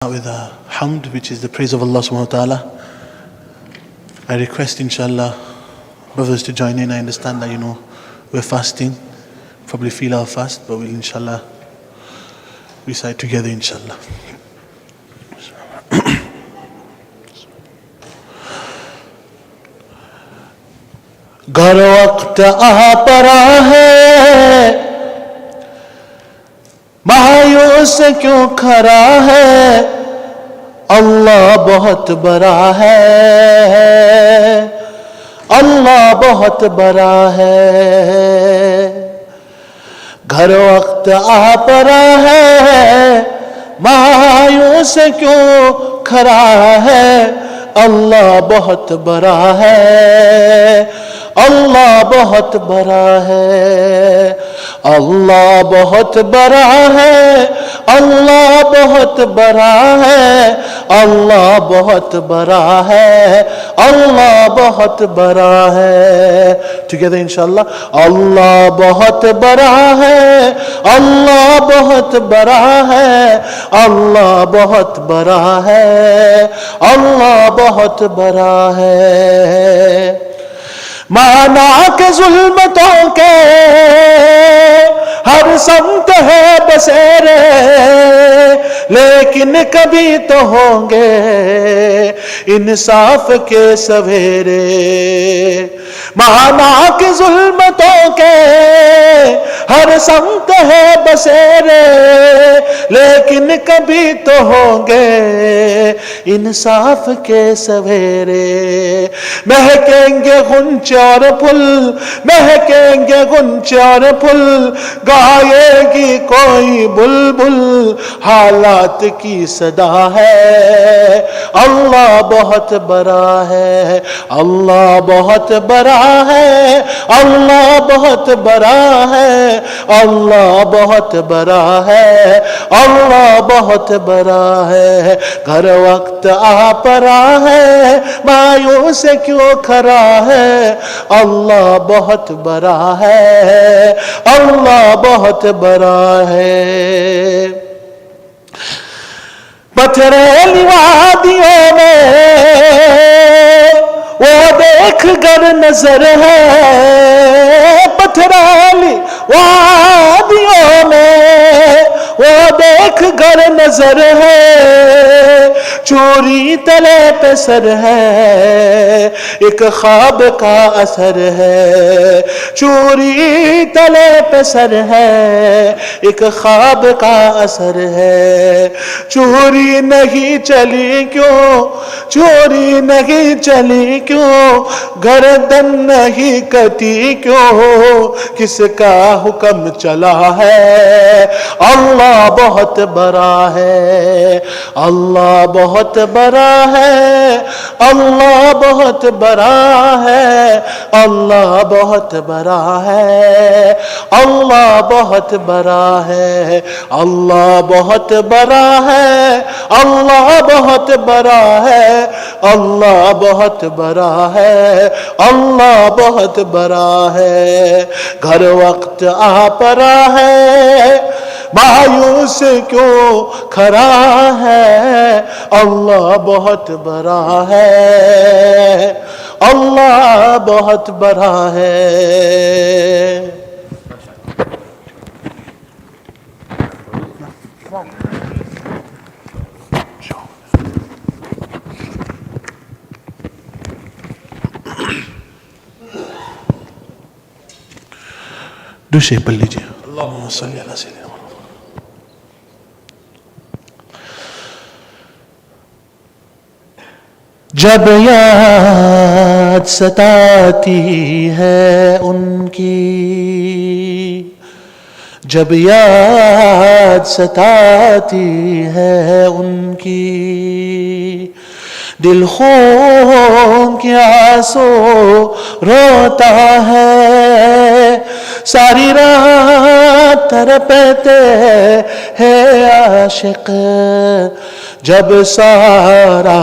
With hamd, which is the praise of Allah subhanahu wa ta'ala. I request inshallah brothers to join in. I understand that we're fasting, probably feel our fast, but we'll inshallah recite together inshallah. گر وقت آ پڑا ہے مایوس کیوں کھڑا ہے اللہ بہت بڑا ہے اللہ بہت بڑا ہے گھر وقت آ پڑا ہے مایوس کیوں کھڑا ہے اللہ بہت بڑا ہے اللہ بہت بڑا ہے اللہ بہت بڑا ہے اللہ بہت بڑا ہے اللہ بہت بڑا ہے اللہ بہت بڑا ہے together inshallah اللہ بہت بڑا ہے اللہ بہت بڑا ہے اللہ بہت بڑا ہے اللہ بہت بڑا ہے مانا کہ ظلمتوں کے ہر سمت ہے بسیرے لیکن کبھی تو ہوں گے انصاف کے سویرے مانا کہ ظلمتوں کے ہر سمت ہے بسیرے لیکن کبھی تو ہوں گے انصاف کے سویرے مہکیں گے غنچے اور پھول مہکیں گے غنچے اور پھول گائے گی کوئی بلبل حالات کی صدا ہے اللہ بہت بڑا ہے اللہ بہت بڑا ہے اللہ بہت بڑا ہے اللہ بہت بڑا ہے اللہ بہت بڑا ہے گھر وقت آ پڑا ہے مایوس کیوں کھڑا ہے اللہ بہت بڑا ہے اللہ بہت بڑا ہے پتھریلی وادیوں میں وہ دیکھ کر نظر ہے پتھریلی وادیوں میں وہ دیکھ کر نظر ہے چوری تلے پہ سر ہے ایک خواب کا اثر ہے چوری تلے پہ سر ہے ایک خواب کا اثر ہے چوری نہیں چلی کیوں چوری نہیں چلی کیوں گردن نہیں کٹی کیوں کس کا حکم چلا ہے اللہ بہت بڑا ہے اللہ بہت بڑا ہے اللہ بہت بڑا ہے اللہ بہت بڑا ہے اللہ بہت بڑا ہے اللہ بہت بڑا ہے اللہ بہت بڑا ہے اللہ بہت بڑا ہے اللہ بہت بڑا ہے گھر وقت آ پڑا ہے مایوس کیوں کھڑا ہے اللہ بہت بڑا ہے اللہ بہت بڑا ہے دوسرے پڑھ لیجیے اللہم صلی اللہ علیہ وسلم جب یاد ستاتی ہے ان کی جب یاد ستاتی ہے ان کی دل خون کے آنسو روتا ہے ساری رات تڑپتے ہیں عاشق جب سارا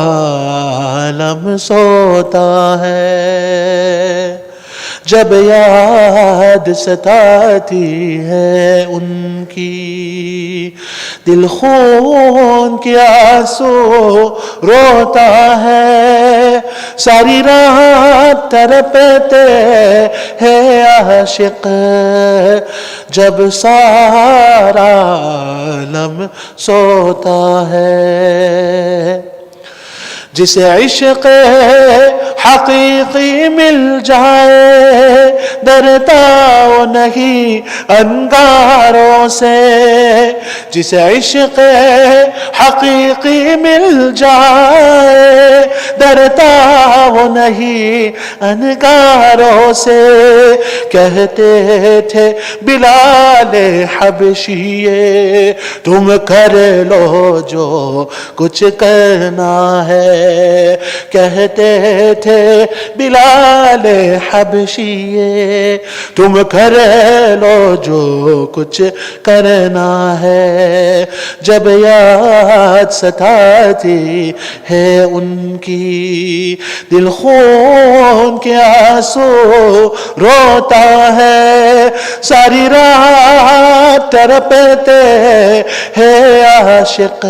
عالم سوتا ہے جب یاد ستاتی ہے ان کی دل خون کے آنسو روتا ہے، ساری رات تڑپتے ہیں عاشق، جب سارا عالم سوتا ہے۔ جسے عشق حقیقی مل جائے، ڈرتا وہ نہیں انگاروں سے، جسے عشق حقیقی مل جائے، ڈرتا وہ نہیں انگاروں سے۔ کہتے تھے بلال حبشیے، تم کر لو جو کچھ کرنا ہے، کہتے تھے بلال حبشیے، تم کر لو جو کچھ کرنا ہے۔ جب یاد ستاتی ہے ان کی، دل خون کے آنسو روتا ہے، ساری رات تڑپتے ہیں عاشق،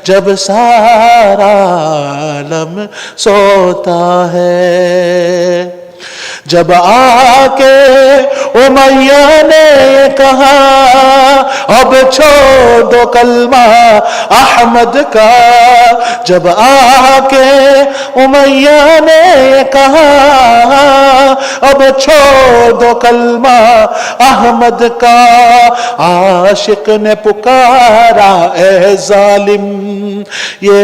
جب سارا عالم سوتا ہے۔ جب آ کے امیہ نے کہا اب چھوڑ دو کلمہ احمد کا، جب آ کے امیہ نے کہا اب چھوڑ دو کلمہ احمد کا، عاشق نے پکارا اے ظالم، یہ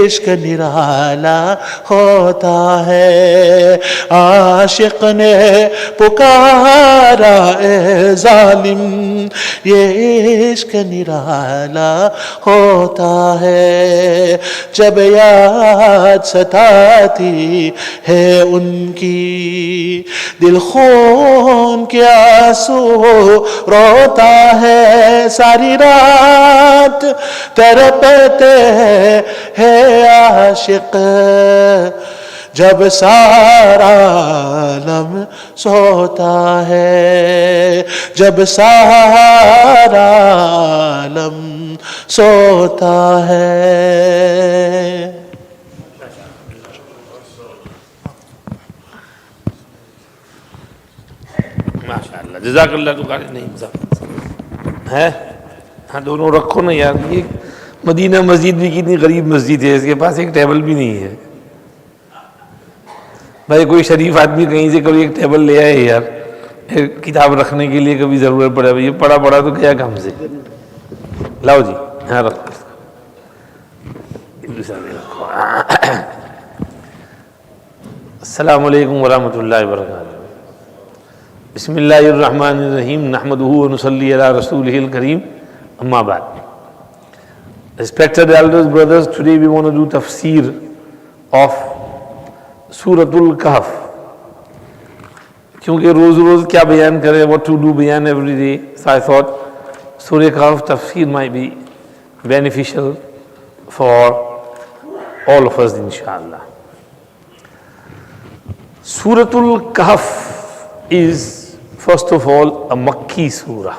عشق نرالا ہوتا ہے، عاشق نے پکارا اے ظالم، یہ عشق نرالا ہوتا ہے۔ جب یاد ستاتی ہے ان کی، دل خون کے آنسو روتا ہے، ساری رات تڑپتے ہیں عاشق، جب سارا عالم سوتا ہے، جب سارا عالم سوتا ہے۔ ماشاءاللہ، جزاک اللہ۔ تو قاری نہیں ہے، ہاں دونوں رکھو نا یار۔ یہ مدینہ مسجد بھی کتنی غریب مسجد ہے، اس کے پاس ایک ٹیبل بھی نہیں ہے۔ بھائی کوئی شریف آدمی کہیں سے کبھی ایک ٹیبل لے آئے یار، کتاب رکھنے کے لیے کبھی ضرورت پڑے، یہ پڑا پڑا تو کیا کام سے۔ لاؤ جی، ہاں رکھو، السلام علیکم ورحمۃ اللہ وبرکاتہ۔ بسم اللہ الرحمن الرحیم، نحمدہ ونصلی علی رسولہ الکریم، اما بعد۔ Respected elders, brothers, today we want to do tafseer of Surah Al-Kahf. کیونکہ روز روز کیا بیان کریں، what to do بیان every day. So I thought Surah Kahf tafseer might be beneficial for all of us, inshallah. Surah Al-Kahf is first of all a Makki surah.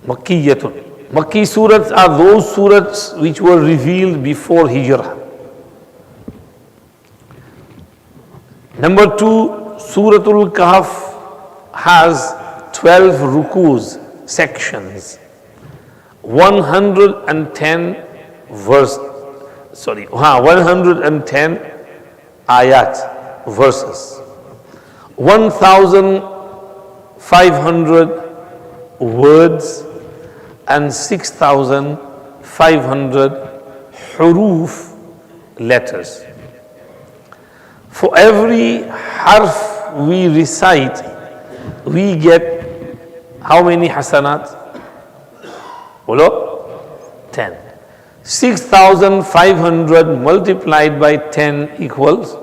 Makkiyatun. Makki surahs are those surahs which were revealed before Hijrah. Number two, Surah Al-Kahf has 12 rukus, sections, 110 110 ayat, verses, 1,500 words and 6,500 huruf, letters. For every harf we recite, we get how many hasanat? Bolo? 10. 6,500 multiplied by 10 equals?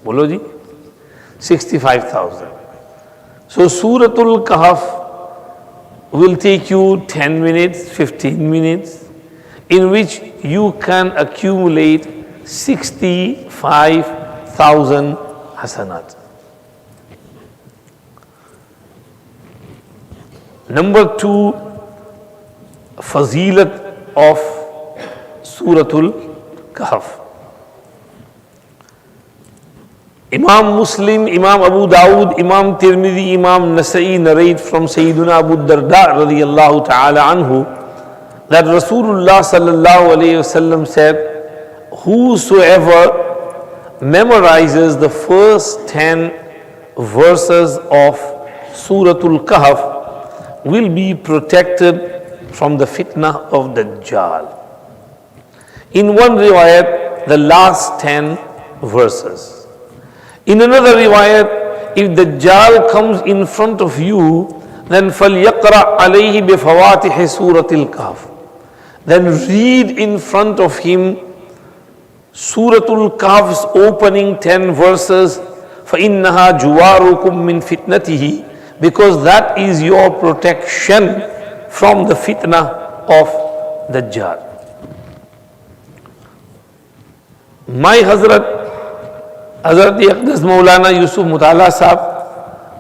Bolo ji? 65,000. So Surah Al-Kahf will take you 10 minutes, 15 minutes, in which you can accumulate 65,000 hasanat. Number two, fazilat of Suratul Kahf. Imam Muslim, Imam Abu Dawud, Imam Tirmidhi, Imam Nasa'i narrate from Sayyiduna Abu Darda radiyallahu ta'ala anhu that Rasulullah sallallahu alayhi wasallam said, whosoever memorizes the first 10 verses of Suratul Kahf will be protected from the fitna of Dajjal. In one riwayat, the last 10 verses. In another riwayat, if Dajjal comes in front of you, then فَلْيَقْرَأْ عَلَيْهِ بِفَوَاتِحِ سُورَةِ الْكَهْفِ. Then read in front of him Suratul Kahf's opening 10 verses, فَإِنَّهَا جُوَارُكُم مِّن فِتْنَتِهِ, because that is your protection from the fitna of Dajjal. My Hazrat Aqdas Maulana Yusuf Mutala Sahab,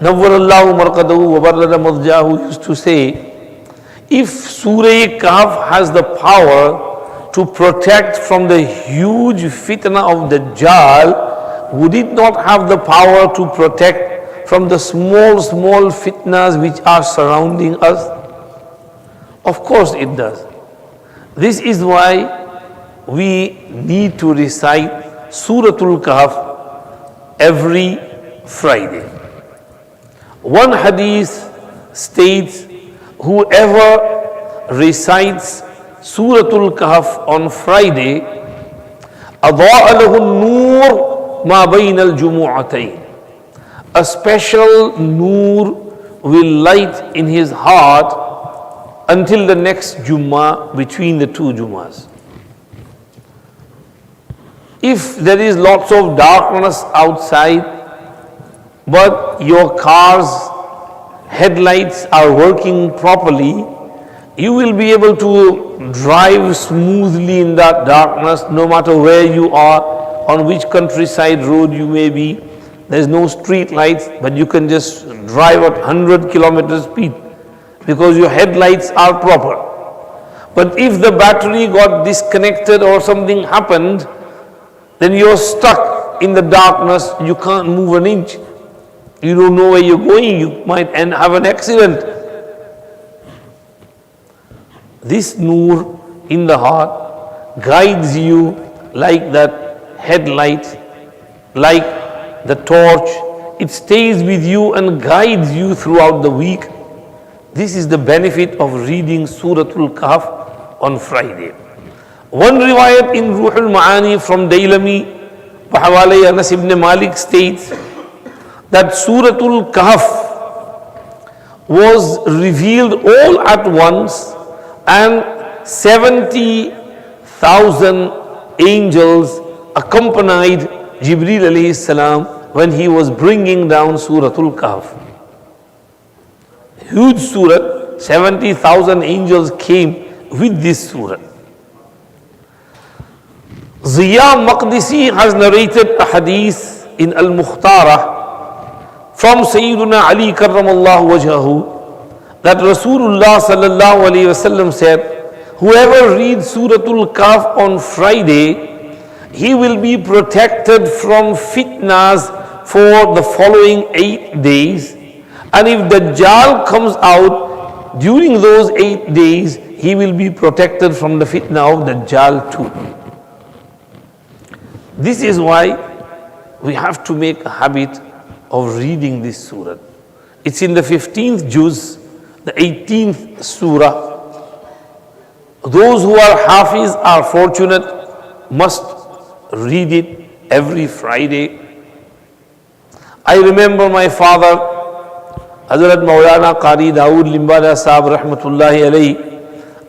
Nawwarallahu Marqadahu wa Barrada Madjahu, used to say, if Surah Kahf has the power to protect from the huge fitna of Dajjal, would it not have the power to protect from the small fitnas which are surrounding us? Of course it does. This is why we need to recite Suratul Kahf every Friday. One hadith states, whoever recites Suratul Kahf on Friday, أَضَاءَ لَهُ النُّورُ مَا بَيْنَ الْجُمُعَتَيْنِ. A special nur will light in his heart until the next Jummah, between the two Jummahs. If there is lots of darkness outside, but your car's headlights are working properly, you will be able to drive smoothly in that darkness, no matter where you are, on which countryside road you may be. There is no street lights, but you can just drive at 100 kilometers speed because your headlights are proper. But if the battery got disconnected or something happened, then you're stuck in the darkness, you can't move an inch. You don't know where you're going, you might have an accident. This nur in the heart guides you like that headlight, like the torch. It stays with you and guides you throughout the week. This is the benefit of reading Suratul Kahf on Friday. One riwayat in Ruhul Ma'ani from Dailami, Bahawale Anas ibn Malik states that Suratul Kahf was revealed all at once and 70,000 angels accompanied Jibreel alayhi salam when he was bringing down Suratul Kahf. Huge surah, 70,000 angels came with this surah. Ziya Maqdisi has narrated a hadith in Al-Mukhtarah from Sayyiduna Ali karramallahu wajhahu that Rasulullah sallallahu alayhi wasallam said, whoever reads Suratul Kahf on Friday, he will be protected from fitnas for the following 8 days. And if Dajjal comes out during those 8 days, he will be protected from the fitna of Dajjal too. This is why we have to make a habit of reading this surah. It's in the 15th juz, the 18th surah. Those who are hafiz are fortunate, must read it every Friday. I remember my father, Hazrat Maulana Qari Dawood Limbada Sahab Rahmatullahi alayhi,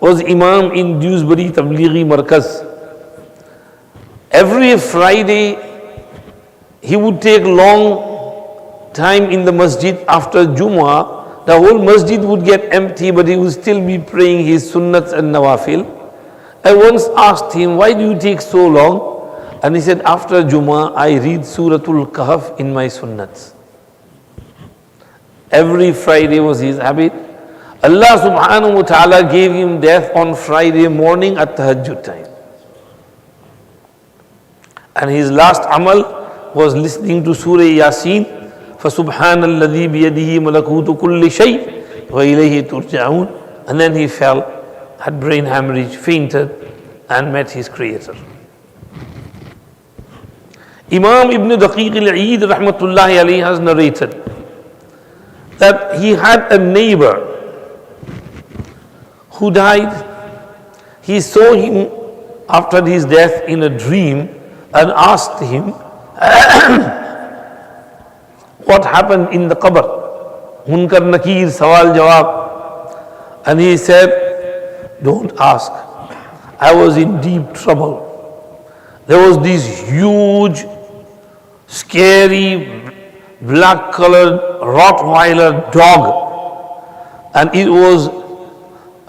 was Imam in Dewsbury Tablighi Markaz. Every Friday, he would take long time in the masjid after Jummah. The whole masjid would get empty, but he would still be praying his sunnats and nawafil. I once asked him, why do you take so long? And he said, after Jummah, I read Suratul Kahf in my sunnats. Every Friday was his habit. Allah subhanahu wa ta'ala gave him death on Friday morning at tahajjud time. And his last amal was listening to Surah Yasin, فَسُبْحَانَ الَّذِي بِيَدِهِ مَلَكُوتُ كُلِّ شَيْءٍ وَإِلَيْهِ تُرْجَعُونَ. And then he fell, had brain hemorrhage, fainted, and met his Creator. Imam Ibn Daqiq al-Eid rahmatullahi alayhi has narrated that he had a neighbor who died. He saw him after his death in a dream and asked him what happened in the qabr. Munkar Nakir, Sawal Jawab. And he said, don't ask. I was in deep trouble. There was this huge, scary, black-colored Rottweiler dog, and it was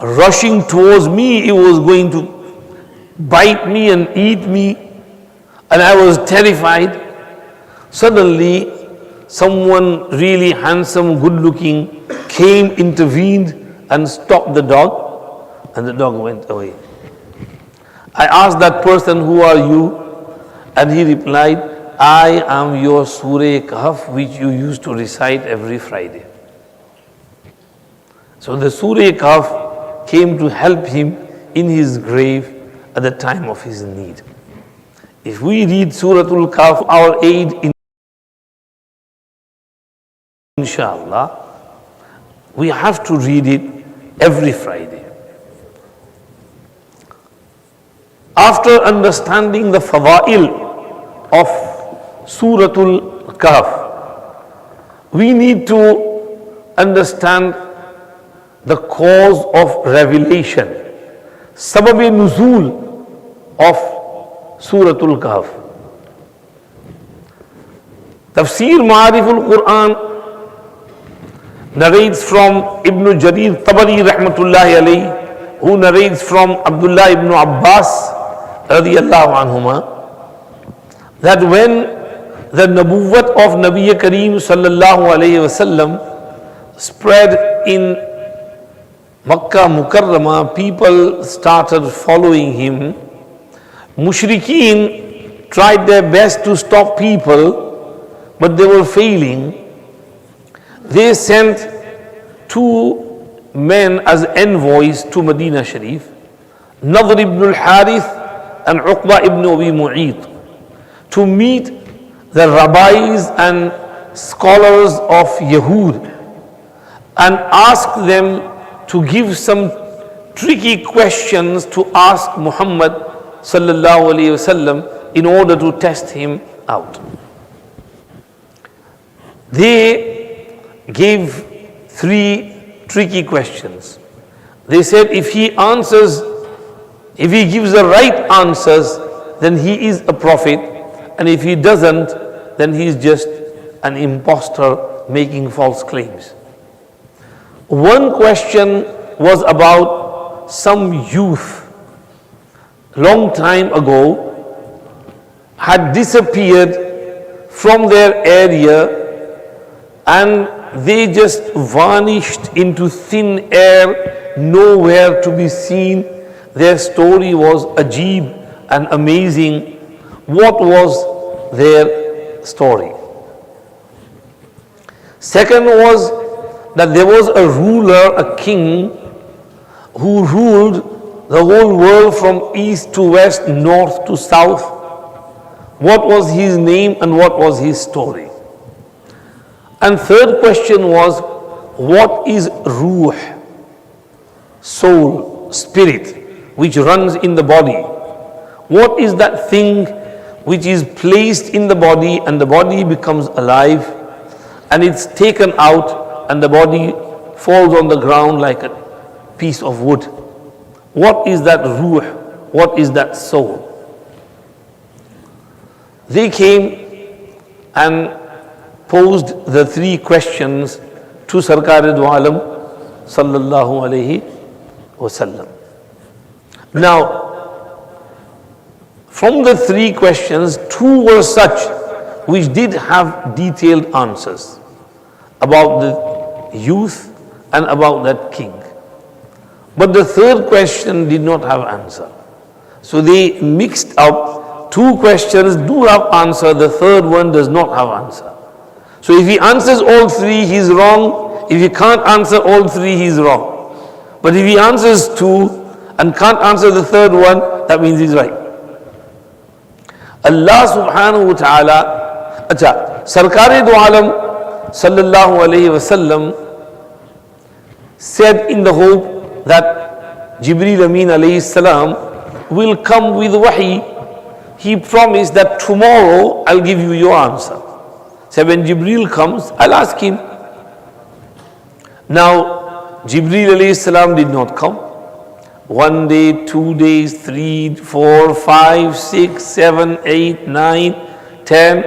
rushing towards me. It was going to bite me and eat me, and I was terrified. Suddenly, someone really handsome, good-looking came, intervened, and stopped the dog, and the dog went away. I asked that person, who are you? And he replied, I am your Surah Kahf, which you used to recite every Friday. So the Surah Kahf came to help him in his grave at the time of his need. If we read Suratul Kahf, our aid in inshallah, we have to read it every Friday. After understanding the fada'il of Suratul Kahf, we need to understand the cause of revelation, sabab-e nuzul of Suratul Kahf. Tafseer Ma'ariful Quran narrates from Ibn Jarir Tabari rahmatullahi alayhi, who narrates from Abdullah ibn Abbas radiyallahu anhuma, that when the Nabuwwat of Nabi Kareem sallallahu alayhi wasallam spread in Makkah Mukarramah, people started following him. Mushrikeen tried their best to stop people, but they were failing. They sent two men as envoys to Medina Sharif, Nadr ibn al-Harith and Uqba ibn Abi Mu'ayt, to meet the rabbis and scholars of Yahud and ask them to give some tricky questions to ask Muhammad sallallahu alaihi wasallam in order to test him out. They gave three tricky questions. They said if he gives the right answers, then he is a prophet, and if he doesn't, then he is just an impostor making false claims. One question was about some youth long time ago had disappeared from their area and they just vanished into thin air, nowhere to be seen. Their story was ajib and amazing. What was their story? Second was that there was a ruler, a king, who ruled the whole world from east to west, north to south. What was his name and what was his story? And third question was, what is ruh, soul, spirit, which runs in the body? What is that thing which is placed in the body and the body becomes alive and it's taken out and the body falls on the ground like a piece of wood? What is that ruh? What is that soul? They came and posed the three questions to Sarkar-e-Do-Alam sallallahu alayhi wasallam. Now, from the three questions, two were such which did have detailed answers about the youth and about that king. But the third question did not have answer. So they mixed up two questions do have answer, the third one does not have answer. So if he answers all three, he's wrong. If he can't answer all three, he's wrong. But if he answers two and can't answer the third one, that means he's right. Allah subhanahu wa ta'ala, Sarkar do Alam sallallahu alayhi wasallam said in the hope that Jibreel Amin alayhi salam will come with wahi. He promised that tomorrow I'll give you your answer. So when Jibreel comes, I'll ask him. Now, Jibreel alayhi salam did not come. 1 day, 2 days, 3, 4, 5, 6, 7, 8, 9, 10.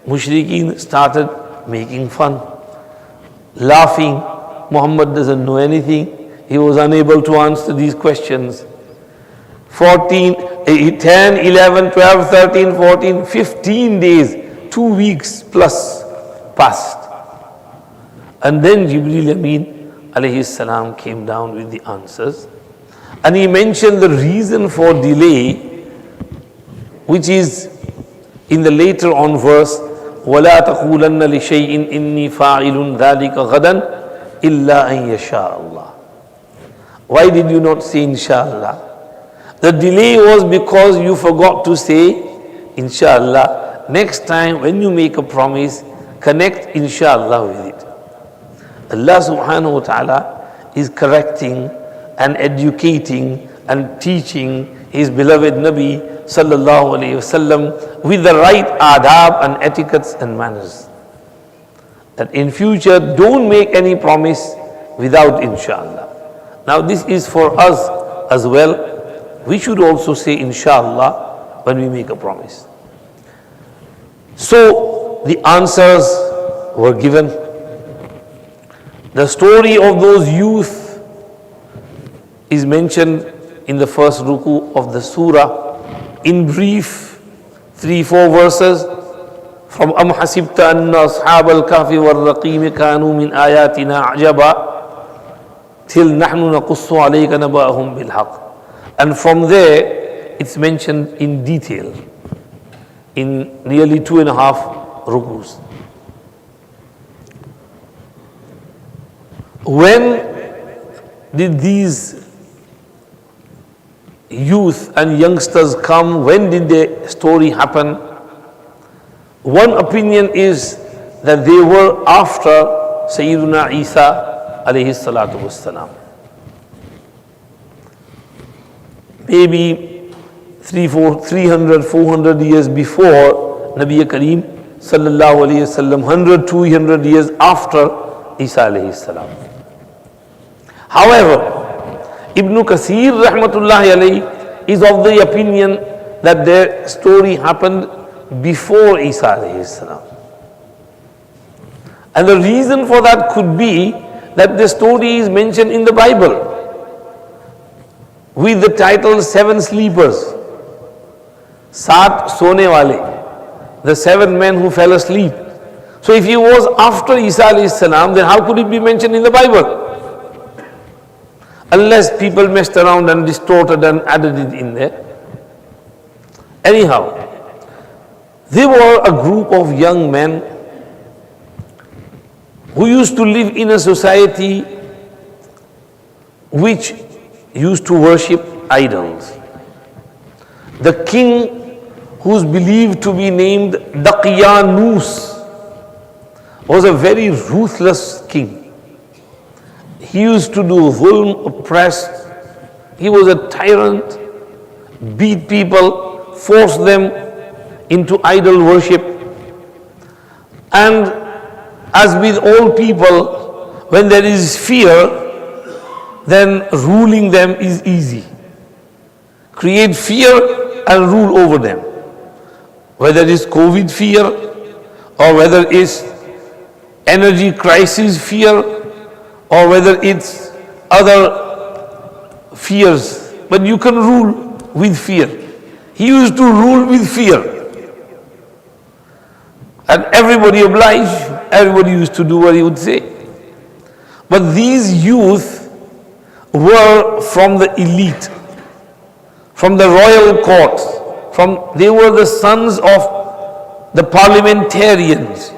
Mushrikeen started making fun, laughing. Muhammad doesn't know anything. He was unable to answer these questions. 10, 11, 12, 13, 14, 15 days, 2 weeks plus passed. And then Jibreel Amin alayhi salam came down with the answers. And he mentioned the reason for delay, which is in the later on verse, وَلَا تَقُولَنَّ لِشَيْءٍ إِنِّي فَاعِلٌ ذَلِكَ غَدًا إِلَّا أَن يَشَاءَ اللَّهُ. Why did you not say inshallah? The delay was because you forgot to say inshallah. Next time when you make a promise, connect inshallah with it. Allah subhanahu wa ta'ala is correcting and educating and teaching His beloved Nabi sallallahu alayhi wasallam with the right adab and etiquettes and manners. That in future, don't make any promise without inshallah. Now this is for us as well. We should also say inshallah when we make a promise. So the answers were given. The story of those youth is mentioned in the first ruku of the surah. In brief, 3-4 verses from Am Hasibta anna ashab al-kahfi wal-raqim kanu min ayatina ajaba till nahnu naqussu alayka naba'ahum bil-haq. And from there, it's mentioned in detail in nearly 2.5 rukus. When did these youth and youngsters come? When did the story happen? One opinion is that they were after Sayyiduna Isa alayhi salatu wassalam. Maybe 300, 400 years before Nabi Kareem sallallahu alayhi wasallam, 100, 200 years after Isa alayhi salam. However, Ibn Kathir rahmatullahi alayhi is of the opinion that their story happened before Isa alayhi salam. And the reason for that could be that the story is mentioned in the Bible with the title 7 sleepers. Saat sone wale, the 7 men who fell asleep. So if he was after Isa alayhi salam, then how could it be mentioned in the Bible? Unless people messed around and distorted and added it in there. Anyhow, they were a group of young men who used to live in a society which used to worship idols. The king, who's believed to be named Daqyanus, was a very ruthless king. He used to do zulm, oppress. He was a tyrant, beat people, force them into idol worship. And as with all people, when there is fear, then ruling them is easy. Create fear and rule over them. Whether it is COVID fear or whether it's energy crisis fear, or whether it's other fears, but you can rule with fear. He used to rule with fear. And everybody obliged, everybody used to do what he would say. But these youth were from the elite, from the royal courts, they were the sons of the parliamentarians.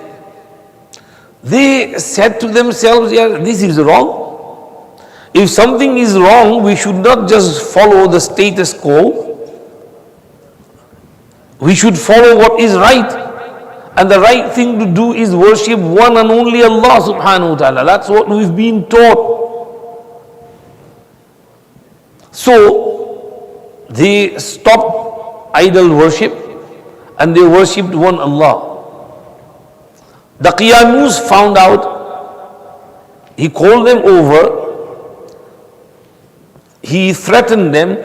They said to themselves, yeah, this is wrong. If something is wrong, we should not just follow the status quo. We should follow what is right. And the right thing to do is worship one and only Allah subhanahu wa ta'ala. That's what we've been taught. So they stopped idol worship and they worshipped one Allah. The Qiyanus found out, he called them over, he threatened them.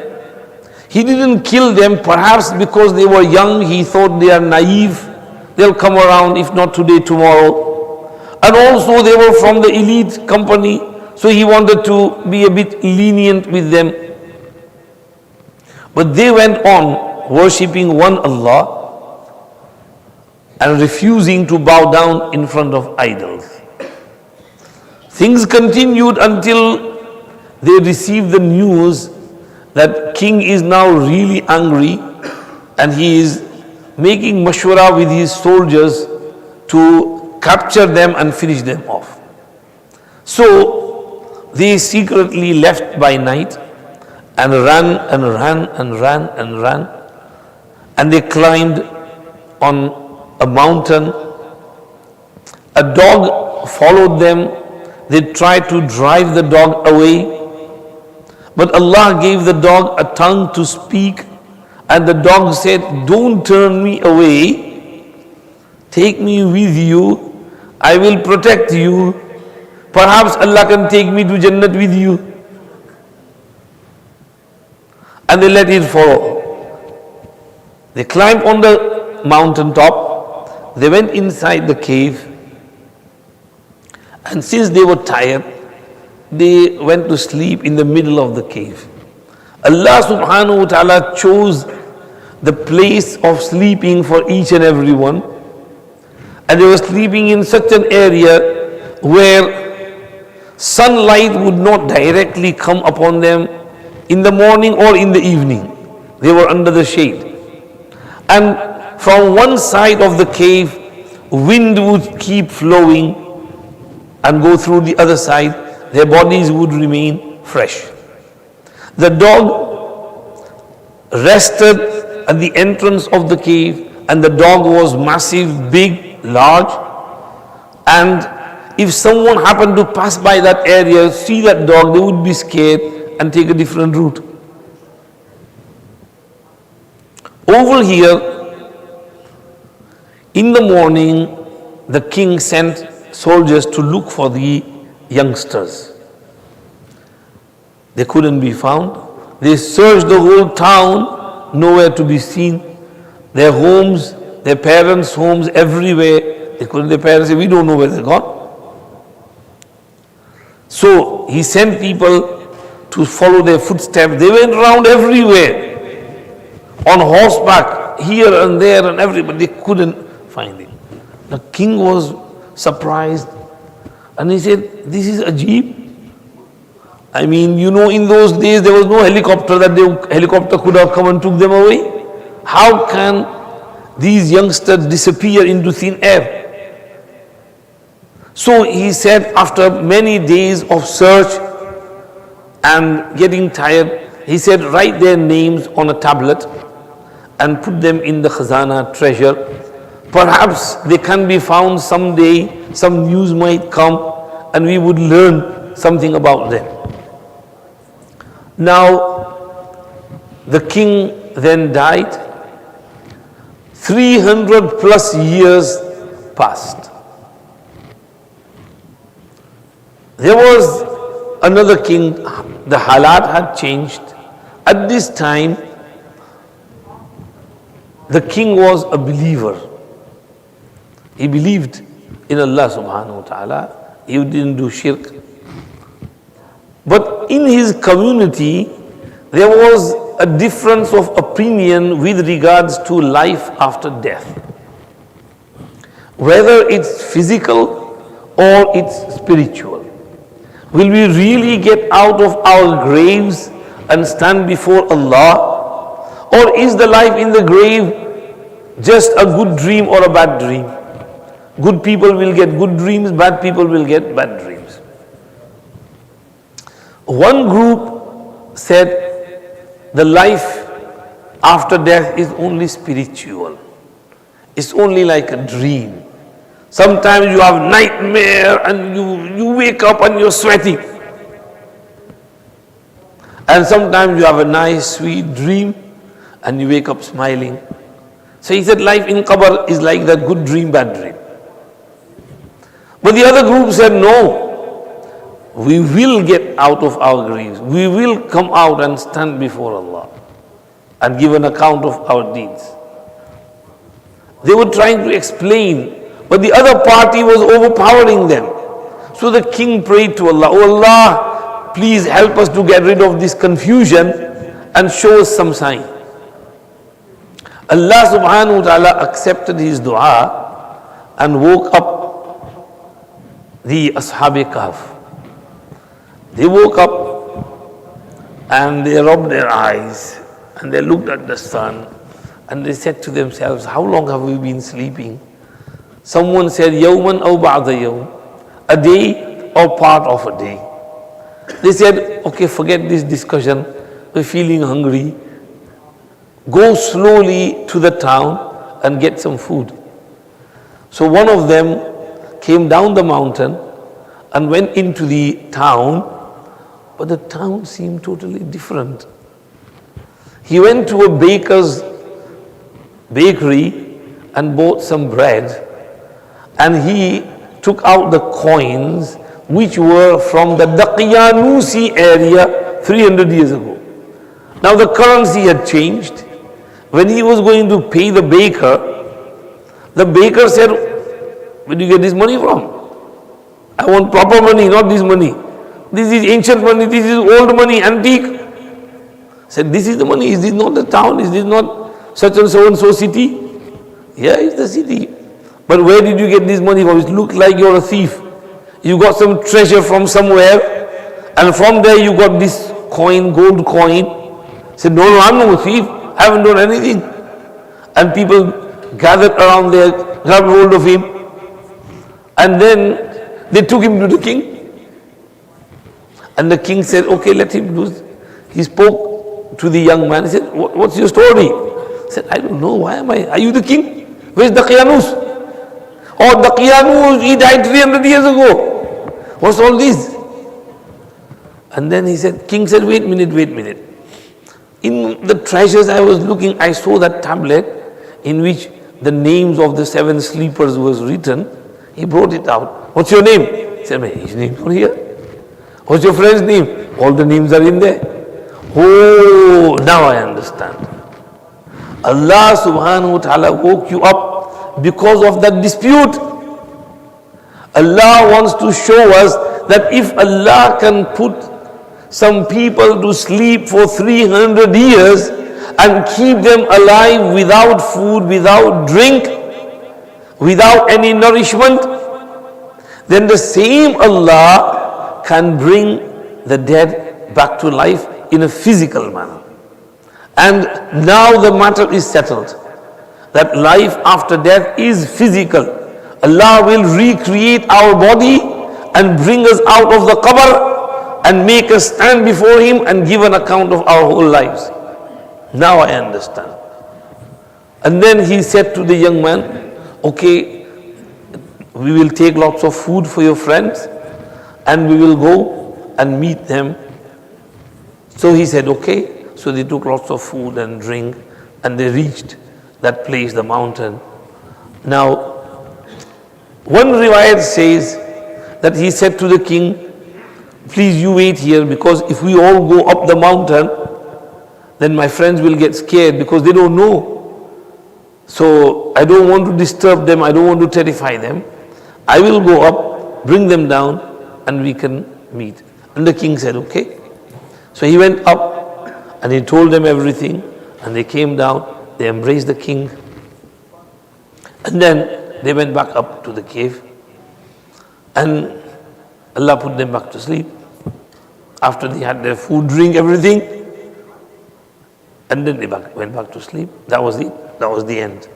He didn't kill them, perhaps because they were young, he thought they are naive, they'll come around, if not today, tomorrow. And also they were from the elite company, so he wanted to be a bit lenient with them. But they went on worshipping one Allah and refusing to bow down in front of idols. Things continued until they received the news that king is now really angry and he is making mashwara with his soldiers to capture them and finish them off. So they secretly left by night and ran and ran and ran and ran, and they climbed on a mountain. A dog followed them. They tried to drive the dog away, but Allah gave the dog a tongue to speak, and the dog said, don't turn me away, take me with you, I will protect you, perhaps Allah can take me to Jannat with you. And they let it fall. They climbed on the mountain top, they went inside the cave, and since they were tired, they went to sleep in the middle of the cave. Allah subhanahu wa ta'ala chose the place of sleeping for each and every one, and they were sleeping in such an area where sunlight would not directly come upon them in the morning or in the evening. They were under the shade, and from one side of the cave wind would keep flowing and go through the other side. Their bodies would remain fresh. The dog rested at the entrance of the cave, and the dog was massive, big, large, and if someone happened to pass by that area, see that dog, they would be scared and take a different route. Over here, in the morning, the king sent soldiers to look for the youngsters. They couldn't be found. They searched the whole town, nowhere to be seen. Their homes, their parents' homes, everywhere. Their parents said, we don't know where they're gone. So he sent people to follow their footsteps. They went around everywhere, on horseback, here and there and everywhere. They couldn't find him. The king was surprised, and he said, this is Ajib. I mean, you know, in those days there was no helicopter that the helicopter could have come and took them away. How can these youngsters disappear into thin air? So he said, after many days of search and getting tired, he said, write their names on a tablet and put them in the khazana treasure. Perhaps they can be found someday, some news might come and we would learn something about them. Now, the king then died. 300 plus years passed. There was another king, the halat had changed. At this time, the king was a believer. He believed in Allah subhanahu wa ta'ala. He didn't do shirk. But in his community, there was a difference of opinion with regards to life after death. Whether it's physical or it's spiritual. Will we really get out of our graves and stand before Allah? Or is the life in the grave just a good dream or a bad dream? Good people will get good dreams, bad people will get bad dreams. One group said the life after death is only spiritual. It's only like a dream. Sometimes you have nightmare and you wake up and you're sweating. And sometimes you have a nice sweet dream and you wake up smiling. So he said life in qabr is like that good dream, bad dream. But the other group said no, we will get out of our graves. We will come out and stand before Allah and give an account of our deeds. They were trying to explain, but the other party was overpowering them. So the king prayed to Allah, "Oh Allah, please help us to get rid of this confusion and show us some sign." Allah subhanahu wa ta'ala accepted his dua and woke up the Ashab-e Kahf. They woke up and they rubbed their eyes and they looked at the sun and they said to themselves, "How long have we been sleeping?" Someone said, "Yawman aw ba'da yawm," a day or part of a day. They said, "Okay, forget this discussion. We're feeling hungry. Go slowly to the town and get some food." So one of them came down the mountain and went into the town, but the town seemed totally different. He went to a baker's bakery and bought some bread, and he took out the coins which were from the Daqyanusi area 300 years ago. Now the currency had changed. When he was going to pay the baker said, "Where do you get this money from? I want proper money, not this money. This is ancient money, this is old money, antique." Said, "This is the money, is this not the town? Is this not such and so city?" "Yeah, it's the city." "But where did you get this money from? It looks like you're a thief. You got some treasure from somewhere, and from there you got this coin, gold coin." Said, "No, I'm no thief. I haven't done anything." And people gathered around there, grabbed hold of him, and then they took him to the king. And the king said, "Okay, let him do it." He spoke to the young man. He said, "What's your story?" He said, "I don't know. Why am I? Are you the king? Where's Daqyanus?" "Oh, Daqyanus, he died 300 years ago. What's all this?" And then King said, wait a minute. In the treasures I was looking, I saw that tablet in which the names of the 7 sleepers was written. He brought it out. "What's your name?" He said, "His name's not here." "What's your friend's name?" "All the names are in there." "Oh, now I understand. Allah subhanahu wa ta'ala woke you up because of that dispute." Allah wants to show us that if Allah can put some people to sleep for 300 years and keep them alive without food, without drink, without any nourishment, then the same Allah can bring the dead back to life in a physical manner. And now the matter is settled that life after death is physical. Allah will recreate our body and bring us out of the qabr and make us stand before Him and give an account of our whole lives. Now I understand. And then he said to the young man, "Okay, we will take lots of food for your friends and we will go and meet them." So he said, "Okay." So they took lots of food and drink and they reached that place, the mountain. Now, one riwayat says that he said to the king, "Please you wait here, because if we all go up the mountain, then my friends will get scared because they don't know. So I don't want to disturb them, I don't want to terrify them. I will go up, bring them down, and we can meet." And the king said, "Okay." So he went up and he told them everything, and they came down, they embraced the king, and then they went back up to the cave, and Allah put them back to sleep. after they had their food, drink, everything, and then they went back to sleep. That was the end.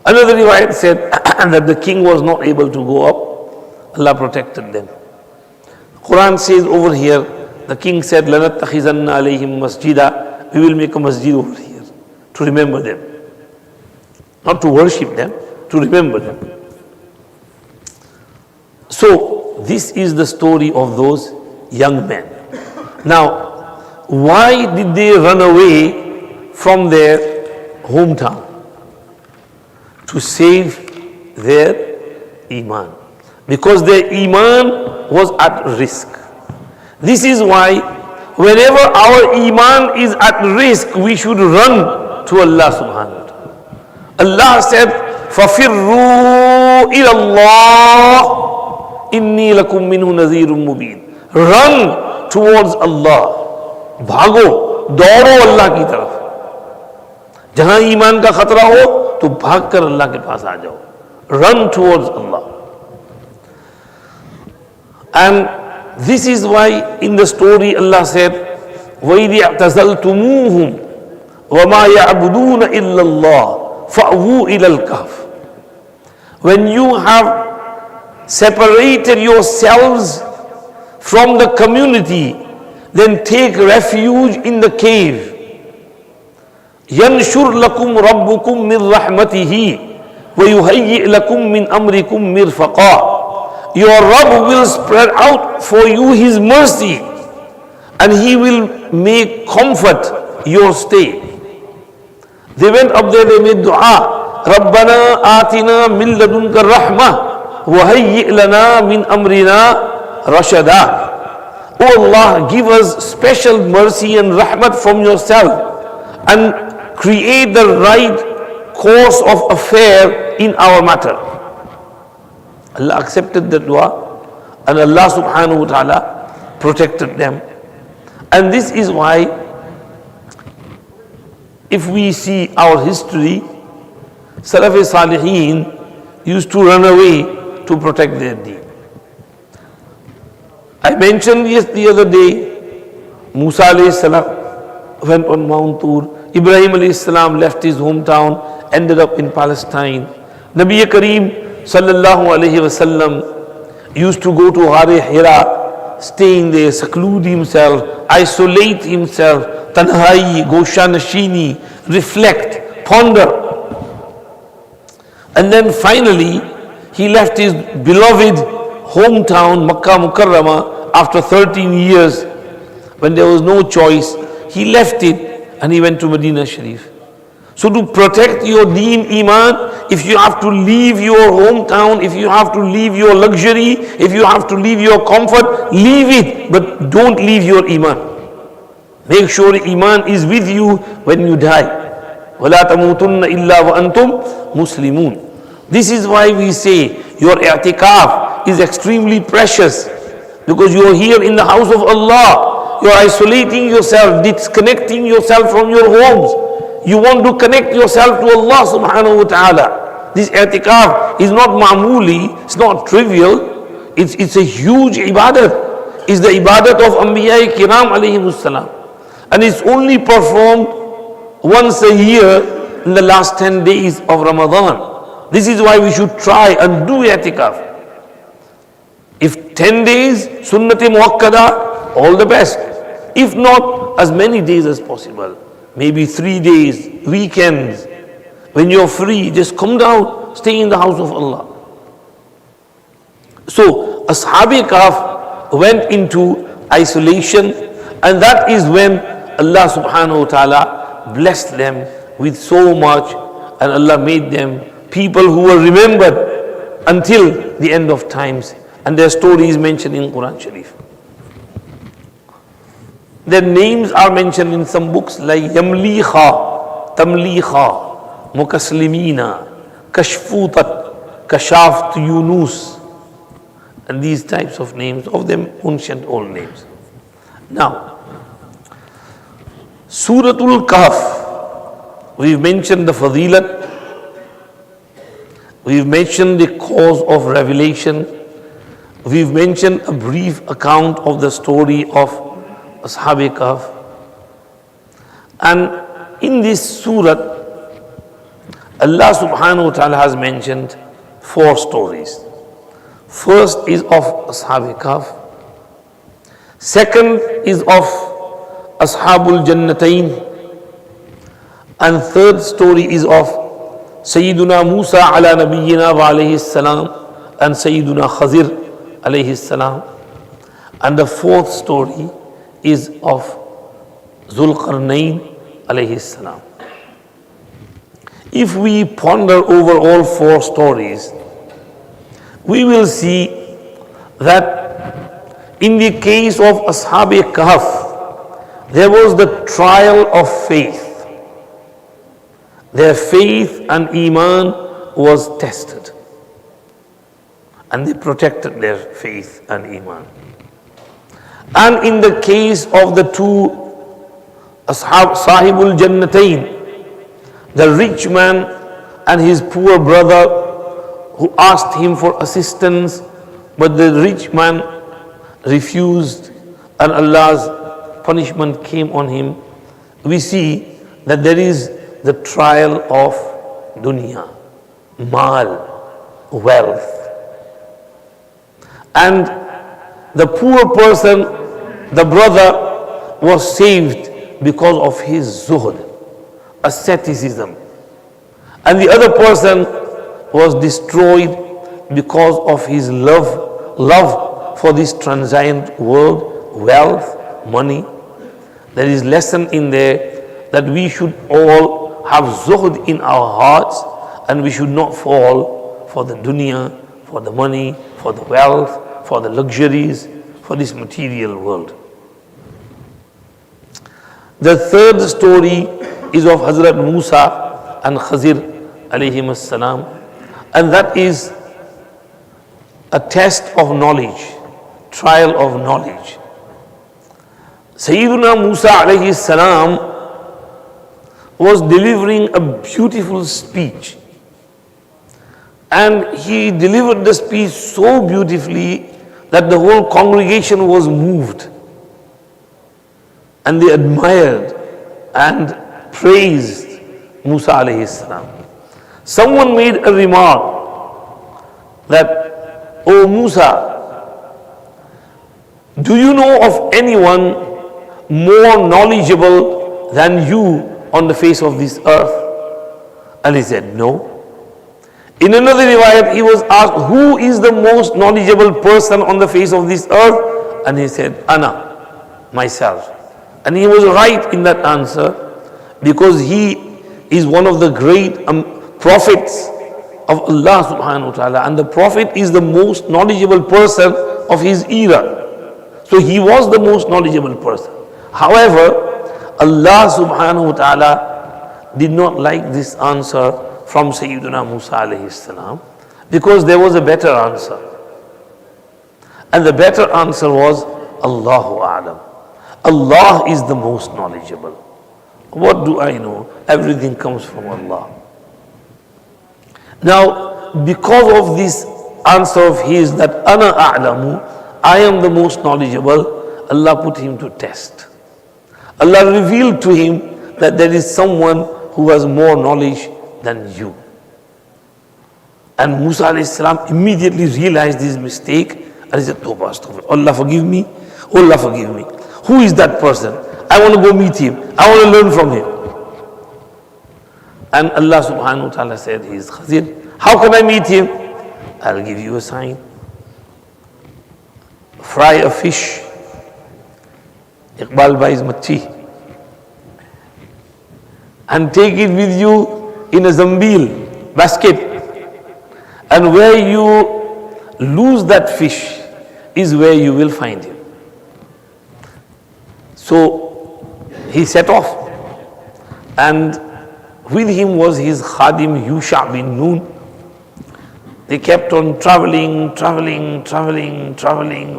Another riwayat said that the king was not able to go up. Allah protected them. Quran says over here, the king said, لَنَتَّخِذَنَّ عَلَيْهِمْ مَسْجِدًا. We will make a masjid over here to remember them. Not to worship them, to remember them. So, this is the story of those young men. Now, why did they run away from their hometown? To save their iman. Because their iman was at risk. This is why whenever our iman is at risk, we should run to Allah subhanahu wa ta'ala. Allah said, فَفِرُّوا إِلَى اللَّهِ إِنِّي لَكُمْ مِنْهُ نَذِيرٌ مُبِينٌ. Run towards Allah. Bhago, दौड़ो Allah की तरफ. जहां ईमान का खतरा हो तो भाग कर अल्लाह के पास आ जाओ. Run towards Allah. And this is why in the story Allah said, وَإِذِ اعْتَزَلْتُمُوهُمْ وَمَا يَعْبُدُونَ إِلَّا اللَّهِ فَأْوُوا إِلَى الْكَهْفِ. When you have separated yourselves from the community, then take refuge in the cave. يَنْشُرْ لَكُمْ رَبُّكُمْ مِنْ رَحْمَتِهِ وَيُهَيِّئْ لَكُمْ مِنْ أَمْرِكُمْ مِرْفَقًا. Your Rabb will spread out for you His mercy, and He will make comfort your stay. They went up there, they made dua. رَبَّنَا آتِنَا مِن لَدُنْكَ الرَّحْمَةِ وَهَيِّئْ لَنَا مِنْ أَمْرِنَا رَشَدًا. Oh Allah, give us special mercy and rahmat from yourself, and create the right course of affair in our matter. Allah accepted the dua, and Allah subhanahu wa ta'ala protected them. And this is why, if we see our history, Salaf Salihin used to run away to protect their deen. I mentioned the other day, Musa alayhi salam went on Mount Tur. Ibrahim alayhi salam left his hometown, ended up in Palestine. Nabi Kareem sallallahu alayhi wasallam used to go to Ghar Hira, staying there, seclude himself, isolate himself, tanhai, gosha nashini, reflect, ponder. And then finally, he left his beloved hometown, Makkah Mukarramah, after 13 years, when there was no choice. He left it and he went to Medina Sharif. So to protect your deen, iman, if you have to leave your hometown, if you have to leave your luxury, if you have to leave your comfort, leave it, but don't leave your iman. Make sure iman is with you when you die. وَلَا تَمُوتُنَّ إِلَّا وَأَنْتُمْ مُسْلِمُونَ. This is why we say your i'tikaf is extremely precious, because you are here in the house of Allah. You are isolating yourself, disconnecting yourself from your homes. You want to connect yourself to Allah subhanahu wa ta'ala. This i'tikaf is not ma'muli, it's not trivial, it's a huge ibadat. It's the ibadat of Anbiya Kiram alayhimus salam. And it's only performed once a year in the last 10 days of Ramadan. This is why we should try and do i'tikaf. If 10 days, sunnati muakkada, all the best. If not, as many days as possible. Maybe 3 days, weekends. When you're free, just come down, stay in the house of Allah. So, Ashab-e Kahf went into isolation, and that is when Allah subhanahu wa ta'ala blessed them with so much, and Allah made them people who were remembered until the end of times. And their story is mentioned in Quran Sharif. Their names are mentioned in some books like Yamliha, Tamliha, Mukaslimina, Kashfutat, Kashaft Yunus, and these types of names, of them ancient old names. Now, Suratul Kahf, we've mentioned the Fadilat, we've mentioned the cause of revelation, we've mentioned a brief account of the story of Ashab Kahf. And in this surah, Allah subhanahu wa ta'ala has mentioned 4 stories. First is of Ashab Kahf. Second is of Ashabul Jannatain. And third story is of Sayyiduna Musa ala nabiyyina wa alayhi salam and Sayyiduna Khazir alayhi salam. And the fourth story is of Zulqarnain alayhi salam. If we ponder over all 4 stories, we will see that in the case of Ashab Kahf, there was the trial of faith. Their faith and Iman was tested. And they protected their faith and Iman. And in the case of the 2 Sahibul Jannatain, the rich man and his poor brother who asked him for assistance, but the rich man refused and Allah's punishment came on him. We see that there is the trial of dunya, mal, wealth. And the poor person, the brother, was saved because of his zuhd, asceticism. And the other person was destroyed because of his love for this transient world, wealth, money. There is lesson in there that we should all have zuhd in our hearts and we should not fall for the dunya, for the money, for the wealth, for the luxuries, for this material world. The third story is of Hazrat Musa and Khazir alayhim as-salam, and that is a test of knowledge, trial of knowledge. Sayyiduna Musa alayhi salam was delivering a beautiful speech, and he delivered the speech so beautifully that the whole congregation was moved and they admired and praised Musa alayhi salam. Someone made a remark that, "Oh Musa, do you know of anyone more knowledgeable than you on the face of this earth?" And he said, "No." In another riwayat, he was asked, "Who is the most knowledgeable person on the face of this earth?" And he said, "Ana, myself." And he was right in that answer because he is one of the great prophets of Allah subhanahu wa ta'ala, and the prophet is the most knowledgeable person of his era. So he was the most knowledgeable person. However, Allah subhanahu wa ta'ala did not like this answer from Sayyiduna Musa alayhi salam because there was a better answer. And the better answer was Allahu A'lam. Allah is the most knowledgeable. What do I know? Everything comes from Allah. Now, because of this answer of his that Ana A'lamu, I am the most knowledgeable, Allah put him to test. Allah revealed to him that there is someone who has more knowledge than you. And Musa alayhi salam immediately realized his mistake and he said, "Tawbah, astaghfir. Allah forgive me, Allah forgive me. Who is that person? I want to go meet him. I want to learn from him." And Allah subhanahu wa ta'ala said, "He is Khazir. How can I meet him? I'll give you a sign. Fry a fish. Iqbal buys machi. And take it with you in a zambil, basket. And where you lose that fish is where you will find him." So he set off, and with him was his khadim Yusha bin Nun. They kept on traveling,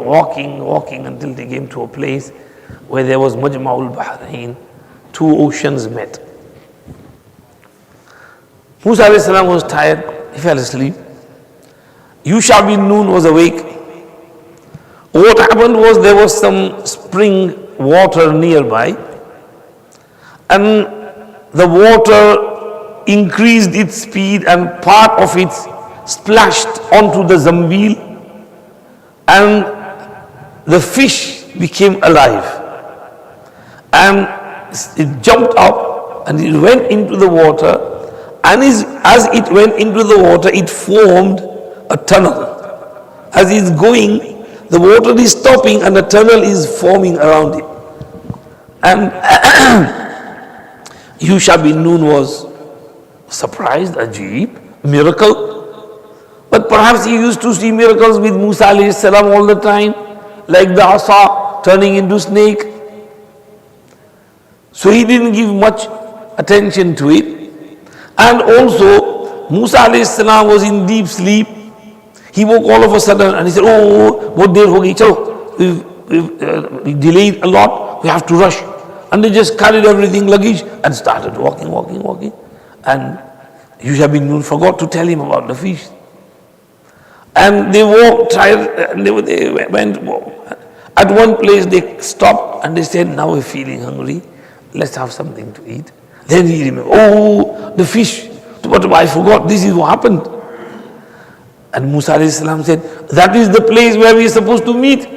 walking until they came to a place where there was Majma'ul Bahrain, 2 oceans met. Musa alayhi salam was tired, he fell asleep. Yusha bin Nun was awake. What happened was there was some spring water nearby, and the water increased its speed and part of it splashed onto the zambil, and the fish became alive, and it jumped up and it went into the water, and as it went into the water it formed a tunnel. As it's going, the water is stopping and a tunnel is forming around it. And Yusha bin Nun was surprised, Ajib, miracle. But perhaps he used to see miracles with Musa alayhi salam all the time, like the asa turning into snake. So he didn't give much attention to it. And also, Musa alayhi salam was in deep sleep. He woke all of a sudden and he said, oh, what der ho gayi, chalo, we've delayed a lot, we have to rush. And they just carried everything, luggage, and started walking. And Yusha bin Nun forgot to tell him about the fish. And they walked, they went. At one place they stopped and they said, now we're feeling hungry, let's have something to eat. Then he remembered, oh, the fish, but I forgot, this is what happened. And Musa alayhi salam said, that is the place where we are supposed to meet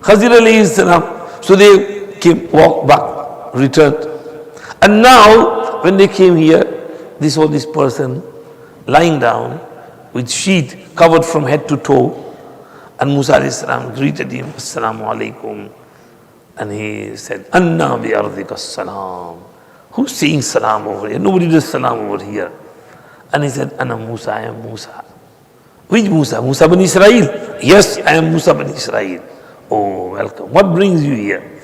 Khazir alayhi salam. So they came, walked back, returned. And now, when they came here, they saw this person lying down with sheet covered from head to toe. And Musa alayhi salam greeted him, Assalamu alaikum. And he said, Anna bi ardika salam. Who's saying salam over here? Nobody does salam over here. And he said, Anna Musa, I am Musa. Which Musa? Musa bin Israel? Yes, I am Musa bin Israel. Oh, welcome. What brings you here?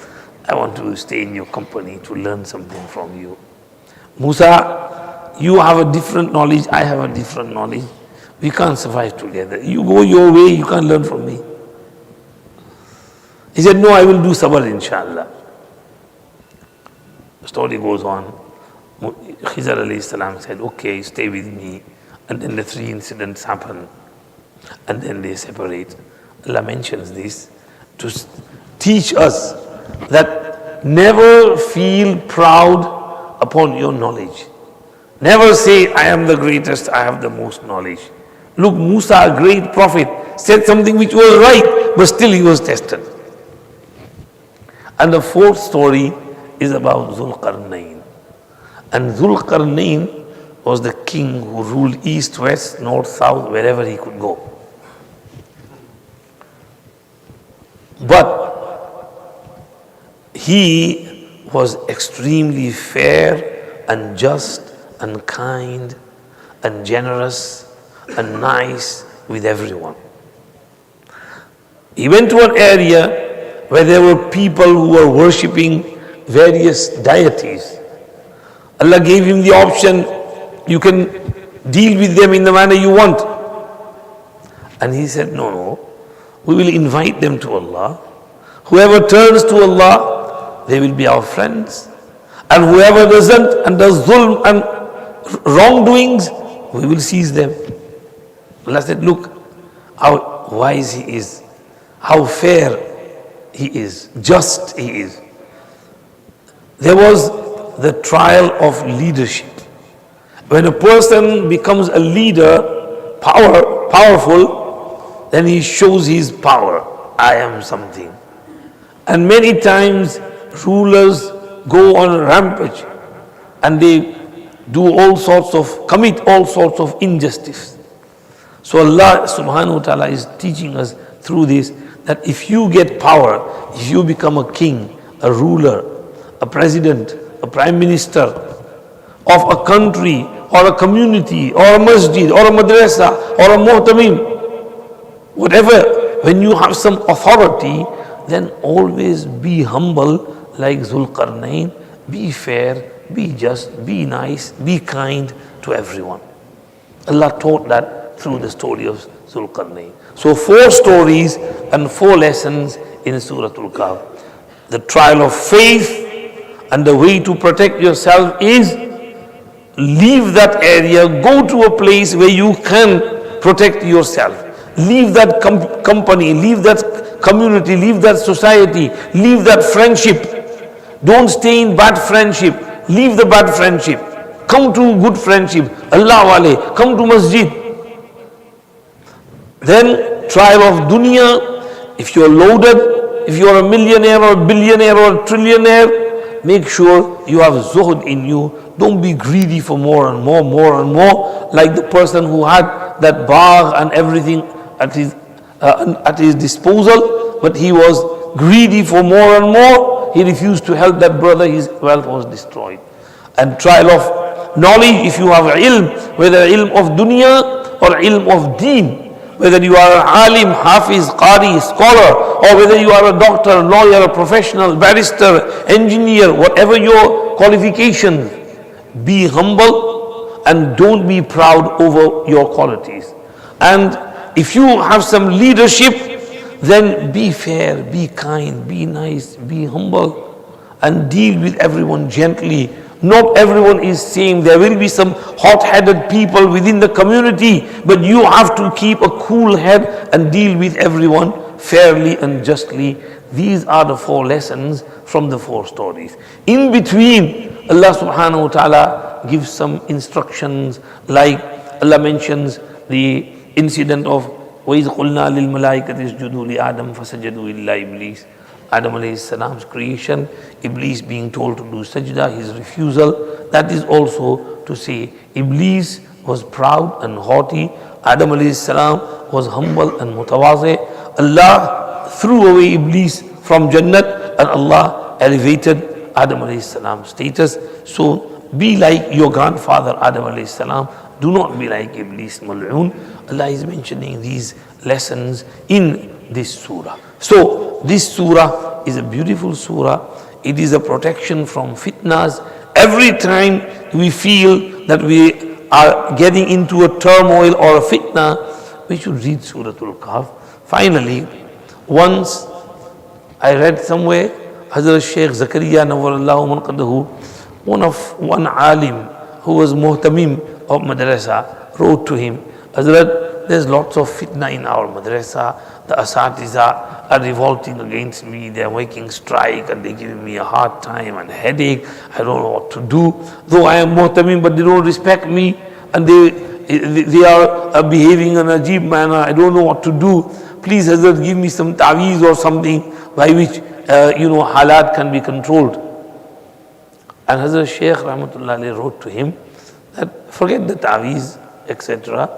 I want to stay in your company to learn something from you. Musa, you have a different knowledge, I have a different knowledge. We can't survive together. You go your way, you can't learn from me. He said, no, I will do sabr, inshallah. The story goes on. Khizr alayhi salam said, okay, stay with me. And then the three incidents happen. And then they separate. Allah mentions this to teach us that never feel proud upon your knowledge. Never say, I am the greatest, I have the most knowledge. Look, Musa, a great prophet, said something which was right, but still he was tested. And the fourth story is about Zulqarnain. And Zulqarnain was the king who ruled east, west, north, south, wherever he could go. But he was extremely fair and just and kind and generous and nice with everyone. He went to an area where there were people who were worshipping various deities. Allah gave him the option, you can deal with them in the manner you want. And he said, no, we will invite them to Allah. Whoever turns to Allah, they will be our friends. And whoever doesn't and does zulm and wrongdoings, we will seize them. Allah said, look how wise he is, how fair he is, just he is. There was the trial of leadership. When a person becomes a leader, powerful, then he shows his power. I am something. And many times rulers go on a rampage and they commit all sorts of injustice. So Allah subhanahu wa ta'ala is teaching us through this that if you get power, if you become a king, a ruler, a president, a prime minister of a country or a community or a masjid or a madrasa or a muhtamim, whatever, when you have some authority, then always be humble like Zulqarnain, be fair, be just, be nice, be kind to everyone. Allah taught that through the story of Zulqarnain. So 4 stories and 4 lessons in Surah Al-Kahf. The trial of faith and the way to protect yourself is leave that area, go to a place where you can protect yourself. Leave that company, leave that community, leave that society, leave that friendship. Don't stay in bad friendship. Leave the bad friendship. Come to good friendship. Allah wale. Come to masjid. Then trial of dunya. If you're loaded, if you're a millionaire or a billionaire or a trillionaire, make sure you have zuhd in you. Don't be greedy for more and more, more and more. Like the person who had that bagh and everything at his disposal, but he was greedy for more and more. He refused to help that brother. His wealth was destroyed. And trial of knowledge, if you have ilm, whether ilm of dunya or ilm of deen, whether you are an alim, hafiz, qari, scholar, or whether you are a doctor, lawyer, a professional, barrister, engineer, whatever your qualifications, be humble and don't be proud over your qualities. And if you have some leadership, then be fair, be kind, be nice, be humble, and deal with everyone gently. Not everyone is same. There will be some hot-headed people within the community, but you have to keep a cool head and deal with everyone fairly and justly. These are the 4 lessons from the 4 stories. In between, Allah subhanahu wa ta'ala gives some instructions, like Allah mentions the incident of وَإِذْ قُلْنَا لِلْمَلَائِكَةِ اسْجُدُوا لِآدَمَ فَسَجَدُوا إِلَّا إِبْلِيسَ. Adam alayhi salam's creation, Iblis being told to do sajda, his refusal. That is also to say Iblis was proud and haughty. Adam alayhi salam was humble and mutawazi. Allah threw away Iblis from Jannat and Allah elevated Adam alayhi salam's status. So be like your grandfather Adam alayhi salam. Do not be like Iblis mal'oon. Allah is mentioning these lessons in this surah. So this surah is a beautiful surah. It is a protection from fitnas. Every time we feel that we are getting into a turmoil or a fitna, we should read Suratul Kahf. Finally, once I read somewhere, Hazrat Shaykh Zakaria Nawwarallahu Manqadahu, one alim who was muhtamim of madrasa, wrote to him, Hazrat, there's lots of fitna in our madrasa. The asatiza are revolting against me. They're making strike and they're giving me a hard time and headache. I don't know what to do. Though I am muhtamim, but they don't respect me and they are behaving in a ajib manner. I don't know what to do. Please, Hazrat, give me some taweez or something by which, halat can be controlled. And Hazrat Shaykh Rahmatullah wrote to him that forget the taweez, etc.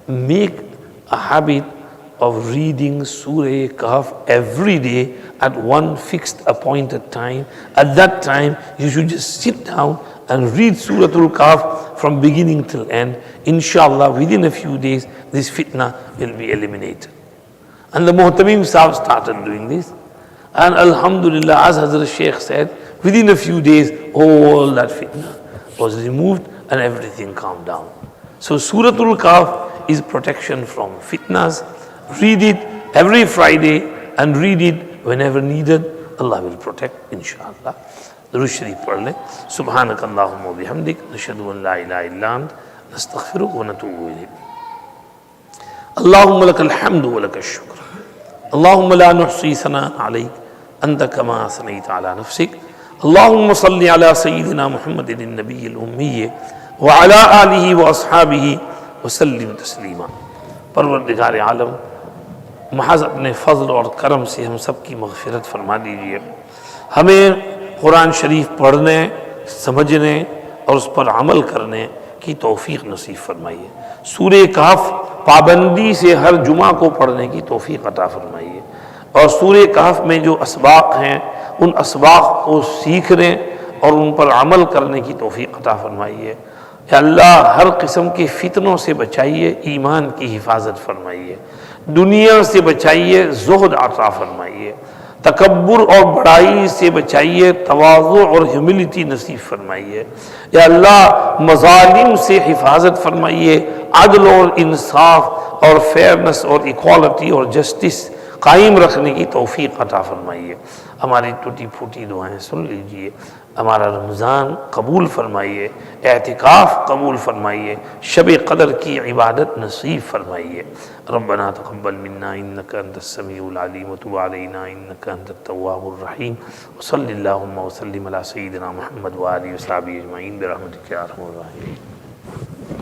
Make a habit of reading Surah Kahf every day at one fixed appointed time. At that time, you should just sit down and read Suratul Kahf from beginning till end. Inshallah, within a few days, this fitna will be eliminated. And the Muhtamim Sahib started doing this. And Alhamdulillah, as Hazrat Shaykh said, within a few days, all that fitna was removed and everything calmed down. So Suratul Kahf is protection from fitnas. Read it every Friday and read it whenever needed. Allah will protect, inshallah. Durud Sharif पढ़ लें. Subhanak Allahumma bihamdik. Nashhadu an la ilaha illa ant. Nastaghfiruka wa natubu ilayk. Allahumma lakal hamdu wa lakal shukr. Allahumma la nuhsi sana'an alayk. Anta kama sanayta ala nafsik. Allahumma salli ala Sayyidina Muhammadin al-Nabiy al-Ummi wa ala alihi wa ashabihi wa sallim taslima. परवरदिगार आलम महज अपने फजल और करम से हम सब की मग़फ़िरत फरमा दीजिए। हमें कुरान शरीफ पढ़ने, समझने और उस पर अमल करने की तौफ़ीक़ नसीब फरमाइए। सूरह कहफ पाबंदी से हर जुमा को पढ़ने की तौफ़ीक़ अता फरमाइए। और सूरह कहफ में जो असबाक़ हैं, उन असबाक़ को सीखने और उन पर अमल करने की तौफ़ीक़ अता फरमाइए। या अल्लाह हर किस्म के फितनों से बचाइए, ईमान की हिफाजत फरमाइए, दुनिया से बचाइए, ज़ुहद अता फरमाइए, तकब्बुर और बड़ाई से बचाइए, तवाज़ु और ह्यूमिलिटी नसीब फरमाइए। या अल्लाह मज़ालिम से हिफाजत फरमाइए, अदल और इंसाफ और फेयरनेस और इक्वालिटी और जस्टिस कायम रखने की तौफ़ीक़ अता फरमाइए। हमारी टूटी फूटी दुआएं सुन लीजिए। ہمارا رمضان قبول فرمائیے، اعتکاف قبول فرمائیے، شب قدر کی عبادت نصیب فرمائیے۔ ربنا تقبل منا انک انت السمیع العلیم وتب علینا انک انت التواب الرحیم، وصلی اللہم وسلم علی سیدنا محمد وآلہ وصحبہ اجمعین برحمتک یا ارحم الراحمین۔